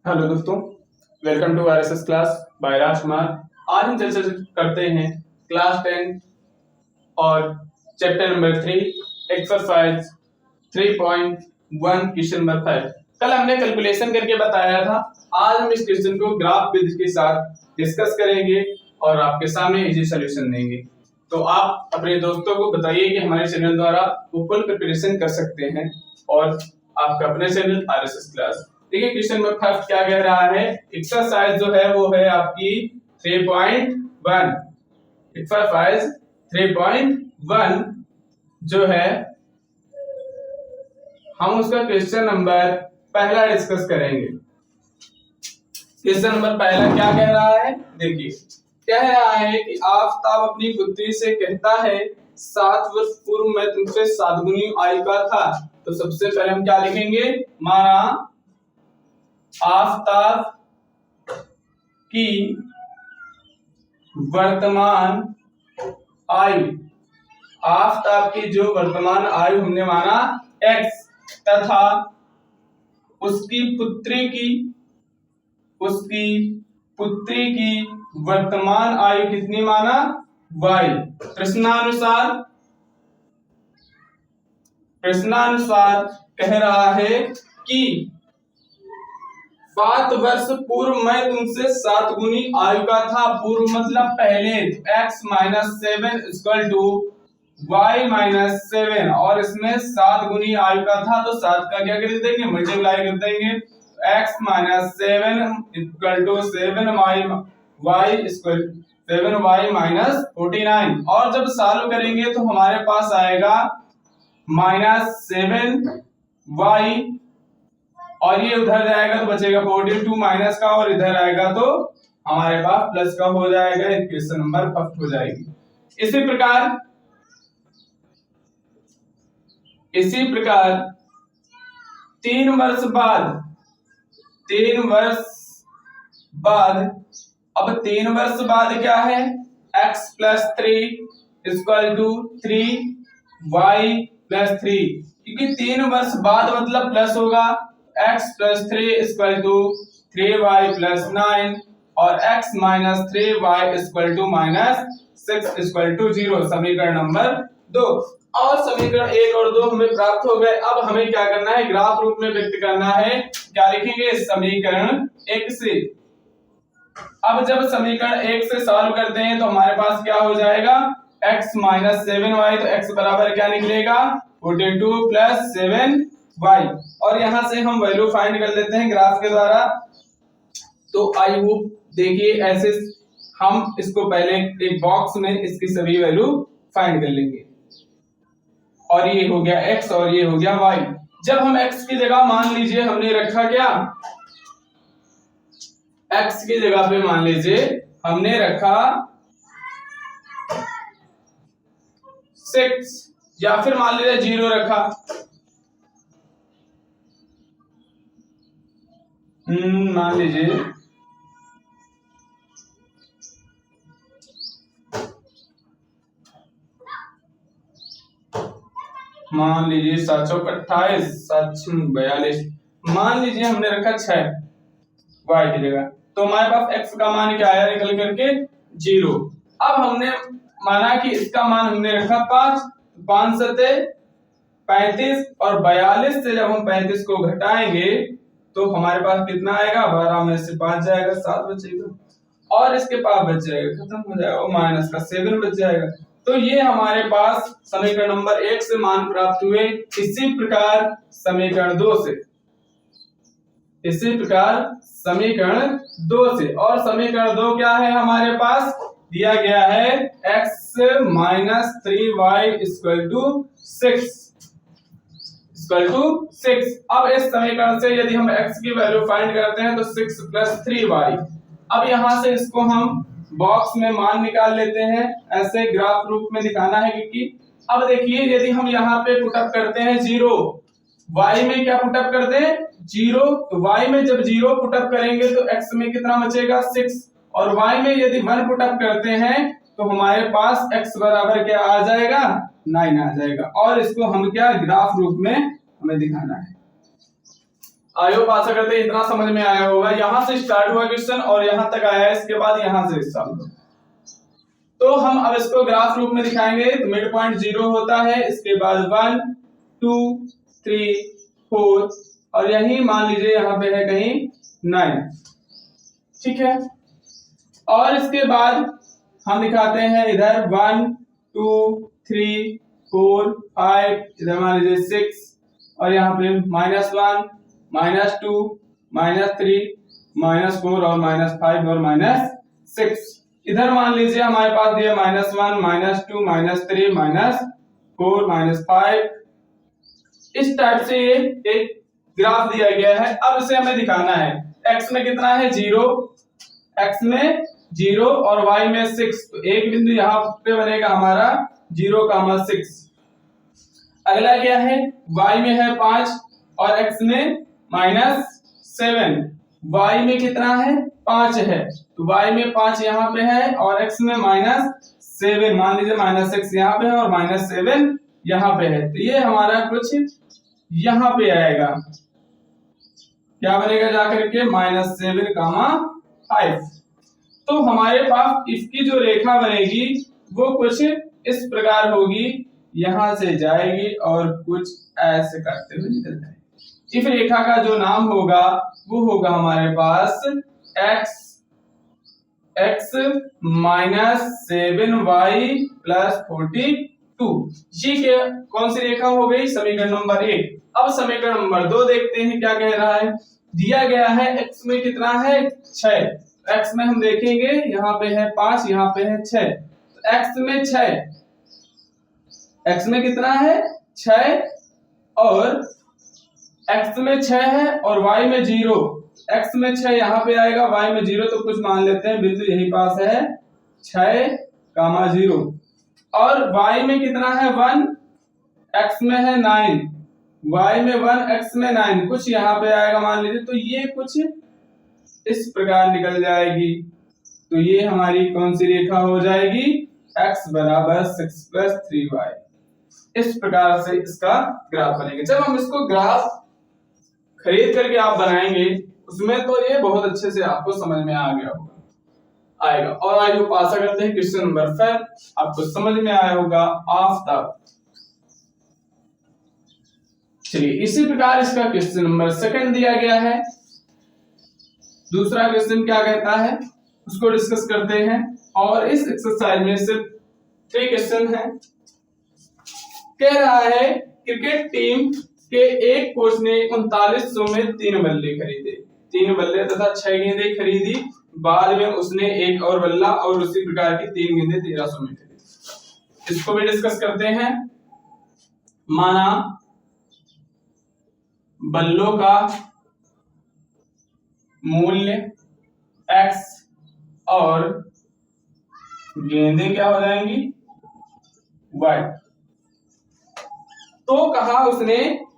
Hello दोस्तों, welcome to RSS class by Rajkumar. आज हम चर्चा करते हैं क्लास 10 और chapter number 3 exercise 3.1 question number 5। कल हमने कैलकुलेशन करके बताया था। आज हम इस क्वेश्चन को ग्राफ विधि के साथ डिस्कस करेंगे और आपके सामने इजी सॉल्यूशन देंगे। तो आप अपने दोस्तों को बताइए कि हमारे चैनल द्वारा वो फुल प्रिपरेशन कर सकते हैं और आपका अपने चैनल आरएसएस क्लास। देखिए क्वेश्चन नंबर फर्स्ट क्या कह रहा है। एक्सरसाइज जो है वो है आपकी 3.1। एक्सरसाइज 3.1 जो है हम उसका क्वेश्चन नंबर पहला डिस्कस करेंगे। क्वेश्चन नंबर पहला क्या कह रहा है, देखिए कह रहा है कि आफताब अपनी पुत्री से कहता है 7 वर्ष पूर्व मैं तुमसे 7 गुनी आयु का था। तो सबसे पहले हम क्या लिखेंगे, माना आफताब की वर्तमान आयु, आफताब की जो वर्तमान आयु हमने माना x तथा उसकी पुत्री की वर्तमान आयु कितनी माना y। प्रश्नानुसार कह रहा है कि 7 वर्ष पूर्व मैं तुमसे 7 गुनी आयु का था। पूर्व मतलब पहले, x minus 7 equal to y minus 7 और इसमें 7 गुनी आयु का था तो 7 का क्या कर देंगे, मल्टीप्लाई कर देंगे। x minus 7 equal to 7y minus 49 और जब सॉल्व करेंगे तो हमारे पास आएगा माइनस 7y और ये उधर जाएगा तो बचेगा 42 माइनस का और इधर आएगा तो हमारे पास प्लस का हो जाएगा। इक्वेशन नंबर फर्स्ट हो जाएगी। इसी प्रकार 3 वर्ष बाद अब 3 वर्ष बाद क्या है, x plus 3 equal to 3y plus 3, क्योंकि 3 वर्ष बाद मतलब प्लस होगा। x plus 3 equal to 3y plus 9 और x minus 3y equal to minus 6 equal to 0। समीकरण नंबर 2 और समीकरण 1 और 2 हमें प्राप्त हो गए। अब हमें क्या करना है, ग्राफ रूप में व्यक्त करना है। क्या लिखेंगे, समीकरण 1 से। अब जब समीकरण 1 से सॉल्व करते हैं तो हमारे पास क्या हो जाएगा, x माइनस 7y तो x बराबर क्या निकलेगा 42 प्लस 7y और यहां से हम वैल्यू फाइंड कर लेते हैं ग्राफ के द्वारा। तो आई होप देखिए ऐसे हम इसको पहले एक बॉक्स में इसकी सभी वैल्यू फाइंड कर लेंगे और ये हो गया x और ये हो गया y। जब हम x की जगह मान लीजिए हमने रखा क्या, x की जगह पे मान लीजिए हमने रखा 6 या फिर मान लीजिए 0 रखा। मान लीजिए मान लीजिए 728 742 मान लीजिए हमने रखा 6 y की जगह, तो हमारे पास x का मान क्या आया निकल करके 0। अब हमने माना कि इसका मान हमने रखा 5, 5 सते 35 और 42 से जब हम 35 को घटाएंगे तो हमारे पास कितना आएगा, 12 में से 5 जाएगा 7 बचेगा और इसके पास बच जाएगा, खत्म हो जाएगा और माइनस का 7 बच जाएगा। तो ये हमारे पास समीकरण नंबर 1 से मान प्राप्त हुए। इसी प्रकार समीकरण 2 से, और समीकरण 2 क्या है हमारे पास दिया गया है, x minus 3y equal to 6। अब इस समीकरण से यदि हम x की वैल्यू फाइंड करते हैं तो 6 प्लस 3y। अब यहां से इसको हम बॉक्स में मान निकाल लेते हैं, ऐसे ग्राफ रूप में दिखाना है क्योंकि अब देखिए यदि हम यहाँ पे पुटअप करते हैं 0, y में क्या पुटअप करते हैं 0, तो y में जब 0 पुटअप करेंगे तो x में कितना बचेगा 6 और y में यदि 1 पुटअप करते हैं तो हमारे पास x बराबर क्या आ जाएगा 9 आ जाएगा और इसको हम क्या ग्राफ रूप में हमें दिखाना है। आई होप आशा करते हैं इतना समझ में आया होगा। यहां से स्टार्ट हुआ क्वेश्चन और यहां तक आया है, इसके बाद यहां से सॉल्व। तो हम अब इसको ग्राफ रूप में दिखाएंगे। तो मिड पॉइंट 0 होता है, इसके बाद 1 2 3 4 और यही मान लीजिए यहाँ पे है कहीं 9, ठीक है। और इसके बाद हम दिखाते हैं इधर 1 2 3 4 5, इधर मान लीजिए 6 और यहाँ पे -1 -2 -3 -4 और -5 और -6। इधर मान लीजिए हमारे पास दिया -1 -2 -3 -4 -5। इस टाइप से ये एक ग्राफ दिया गया है। अब इसे हमें दिखाना है। x में कितना है 0, x में 0 और y में 6। तो एक बिंदु यहाँ पे बनेगा हमारा 0,6। अगला क्या है, y में है 5 और x में -7। y में कितना है 5 है, तो y में 5 यहाँ पे है और x में -7, मान लीजिए -6 यहाँ पे है और -7 यहाँ पे है। तो ये हमारा कुछ यहाँ पे आएगा, क्या बनेगा जाकर के -7,5। तो हमारे पास इसकी जो रेखा बनेगी वो कुछ इस प्रकार होगी, यहां से जाएगी और कुछ ऐसे करते हुए निकल जाएगी। इस रेखा का जो नाम होगा वो होगा हमारे पास x -7y + 42। ये कौन सी रेखा हो गई, समीकरण नंबर 1। अब समीकरण नंबर 2 देखते हैं क्या कह रहा है। दिया गया है x में कितना है 6, x में हम देखेंगे यहाँ पे है 5, यहाँ पे है 6। तो x में 6, x में कितना है 6 और x में 6 है और y में 0। x में 6 यहाँ पे आएगा, y में 0, तो कुछ मान लेते हैं बिंदु यही पास है 6,0। और y में कितना है 1, x में है 9, y में 1 x में 9, कुछ यहाँ पे आएगा मान लीजिए। तो ये कुछ इस प्रकार निकल जाएगी। तो ये हमारी कौन सी रेखा हो जाएगी, x = 6 + 3y। इस प्रकार से इसका ग्राफ बनेगा। जब हम इसको ग्राफ खरीद करके आप बनाएंगे उसमें तो ये बहुत अच्छे से आपको समझ में आ गया होगा, आएगा। और आई होप आशा करते हैं क्वेश्चन नंबर 5 आपको समझ में आया होगा आफ्ताब। चलिए इसी प्रकार इसका क्वेश्चन नंबर 2 दिया गया है। दूसरा क्वेश्चन क्या कहता है उसको डिस्कस करते हैं। और इस एक्सरसाइज में सिर्फ 3 क्वेश्चन हैं। कह रहा है क्रिकेट टीम के एक कोच ने 3900 में 3 बल्ले खरीदे, 3 बल्ले तथा 6 गेंदें खरीदी। बाद में उसने एक और बल्ला और उसी प्रकार की 3 गेंदें 1300 में खरीदी। इसको भी डिस्कस करते हैं। माना बल्लों का मूल्य x और गेंदें क्या हो जाएंगी y। तो कहा उसने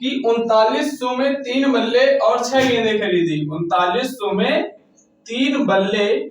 कि 3900 में 3 बल्ले और 6 गेंदें खरीदी। 3900 में 3 बल्ले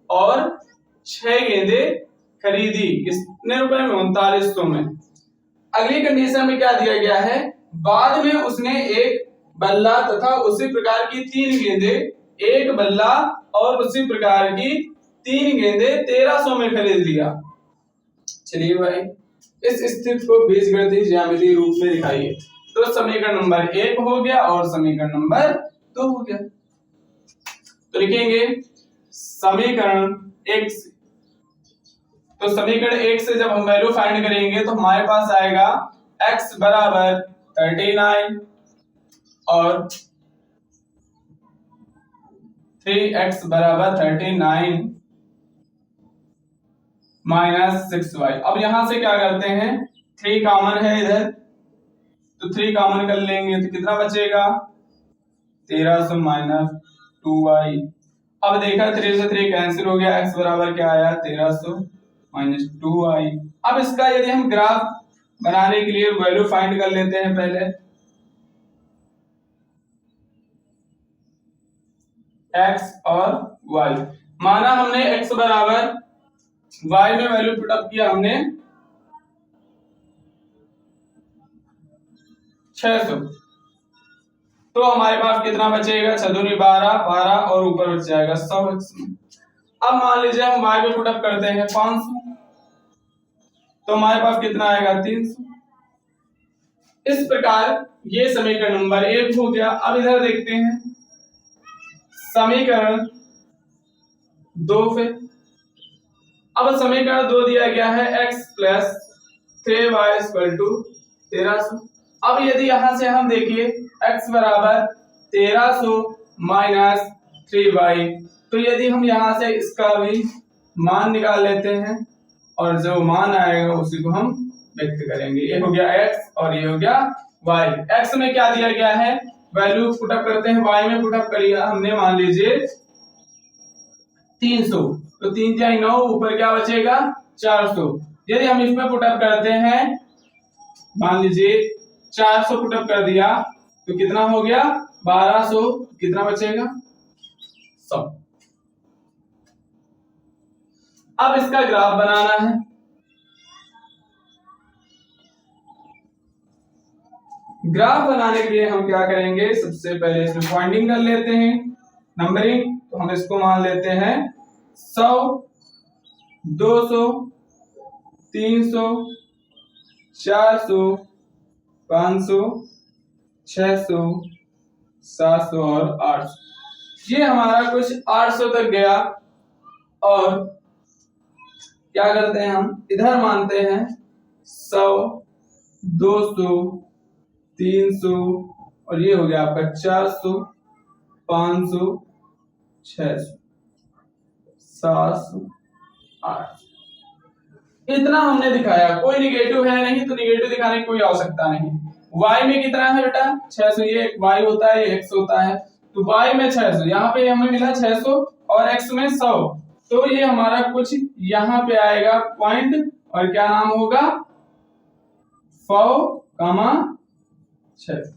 और 6 गेंदें खरीदी, कितने रुपए में 3900 में। अगली कंडीशन में क्या दिया गया है, बाद में उसने एक बल्ला तथा उसी प्रकार की 3 गेंदें, एक बल्ला और उसी प्रकार की 3 गेंदें 1300 में खरीद लिया। चलिए भाई इस स्थिति को बीजगणितीय ज्यामितीय रूप में दिखाइए। तो समीकरण नंबर 1 हो गया और समीकरण नंबर 2 हो गया। तो लिखेंगे समीकरण 1 से। तो समीकरण 1 से जब हम वैल्यू फाइंड करेंगे तो हमारे पास आएगा x = 39 और 3x = 39 -6y। अब यहां से क्या करते हैं, 3 कॉमन है इधर, तो 3 कॉमन कर लेंगे तो कितना बचेगा 1300 - 2y। अब देखा 3 से 3 कैंसिल हो गया, x बराबर क्या आया 1300 - 2y। अब इसका यदि हम ग्राफ बनाने के लिए वैल्यू फाइंड कर लेते हैं पहले, x और y। माना हमने x बराबर y में वैल्यू पुट अप किया हमने 600 तो हमारे पास कितना बचेगा, 6 दूनी 12, 12 और ऊपर बच जाएगा 100x। अब मान लीजिए हम y में पुटअप करते हैं 500, तो हमारे पास कितना आएगा 300। इस प्रकार ये समीकरण नंबर 1 हो गया। अब इधर देखते हैं समीकरण 2 पे। अब समीकरण 2 दिया गया है x plus 3y equal to 1300। अब यदि यहां से हम देखिए x बराबर 1300 माइनस 3y, तो यदि हम यहां से इसका भी मान निकाल लेते हैं और जो मान आएगा उसी को हम व्यक्त करेंगे। ये हो गया x और ये हो गया y। x में क्या दिया गया है, वैल्यू पुटअप करते हैं, y में पुटअप करिएगा हमने मान लीजिए 300, तो 3 × 9, ऊपर क्या बचेगा 400। यदि हम इसमें पुटअप करते हैं, मान लीजिए 400 पुटअप कर दिया तो कितना हो गया 1200, कितना बचेगा 100। अब इसका ग्राफ बनाना है। ग्राफ बनाने के लिए हम क्या करेंगे, सबसे पहले इसमें पॉइंटिंग कर लेते हैं, नंबरिंग। तो हम इसको मान लेते हैं 100, 200, 300, 400, 500, 600, 700 और 800। ये हमारा कुछ 800 तक गया। और क्या करते हैं, हम इधर मानते हैं 100, 200, 300 और ये हो गया आपका 400, 500, 600, 700, 800। इतना हमने दिखाया। कोई निगेटिव है नहीं, तो निगेटिव दिखाने की कोई आवश्यकता नहीं। y में कितना है बेटा 600, ये y होता है, ये x होता है, तो y में 600, यहाँ पे हमें मिला 600 और x में 100, तो ये हमारा कुछ यहाँ पे आएगा पॉइंट और क्या नाम होगा 100,6।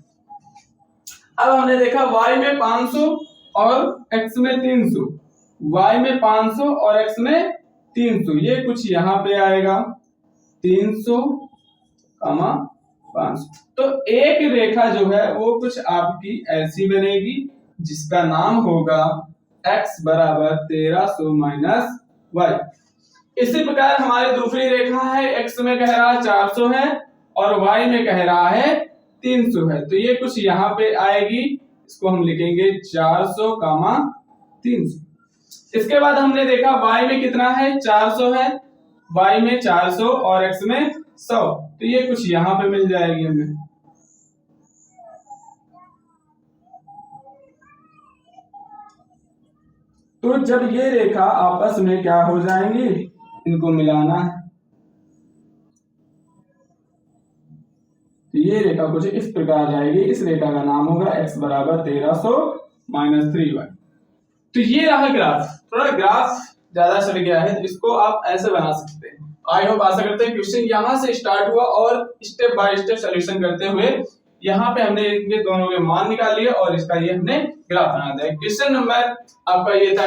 अब हमने देखा y में 500 और x में 300, y में 500 और x में 300, ये कुछ यहाँ पे आएगा 300, 500। तो एक रेखा जो है वो कुछ आपकी ऐसी बनेगी जिसका नाम होगा x बराबर 1300 माइनस y। इसी प्रकार हमारी दूसरी रेखा है, x में कह रहा है 400 है और y में कह रहा है 300 है, तो ये कुछ यहाँ पे आएगी, इसको हम लिखेंगे 400, 300। इसके बाद हमने देखा y में कितना है 400 है, y में 400 और x में 100, तो ये कुछ यहाँ पे मिल जाएगी हमें। तो जब ये रेखा आपस में क्या हो जाएंगी, इनको मिलाना है, तो ये रेखा कुछ इस प्रकार जाएगी। इस रेखा का नाम होगा x बराबर 1300 माइनस 3y। तो ये रहा ग्राफ। थोड़ा ग्राफ ज्यादा चल गया है, तो इसको आप ऐसे बना सकते हैं। आई होप आशा करते हैं क्वेश्चन यहाँ से स्टार्ट हुआ और स्टेप बाय स्टेप सॉल्यूशन करते हुए यहाँ पे हमने इनके दोनों के मान निकाल लिए और इसका ये हमने ग्राफ बना दिया। क्वेश्चन नंबर आपका ये था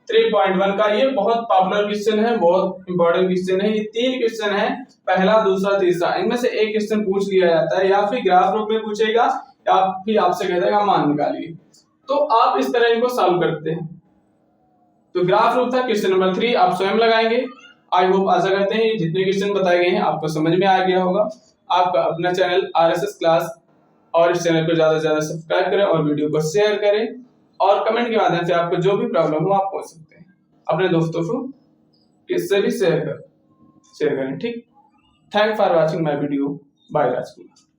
3.1 का। ये बहुत पॉपुलर क्वेश्चन है, बहुत इंपॉर्टेंट क्वेश्चन है। ये 3 क्वेश्चन है, पहला, दूसरा, तीसरा। इनमें से एक क्वेश्चन पूछ लिया जाता है, या फिर ग्राफ रूप में पूछेगा या फिर आपसे कहता है मान निकालिए, तो आप इस तरह इनको सॉल्व करते हैं। तो ग्राफ रूप था क्वेश्चन नंबर 3, आप स्वयं लगाएंगे। आई होप आशा करते हैं जितने क्वेश्चन बताए गए हैं आपको समझ में आ गया होगा। आपका अपना चैनल RSS क्लास, और इस चैनल को ज्यादा से ज्यादा सब्सक्राइब करें और वीडियो को शेयर करें, और कमेंट के माध्यम से आपको जो भी प्रॉब्लम हो आप पूछ सकते हैं। अपने दोस्तों को इससे भी शेयर करें। ठीक, thank for watching my video. Bye Rajkumar.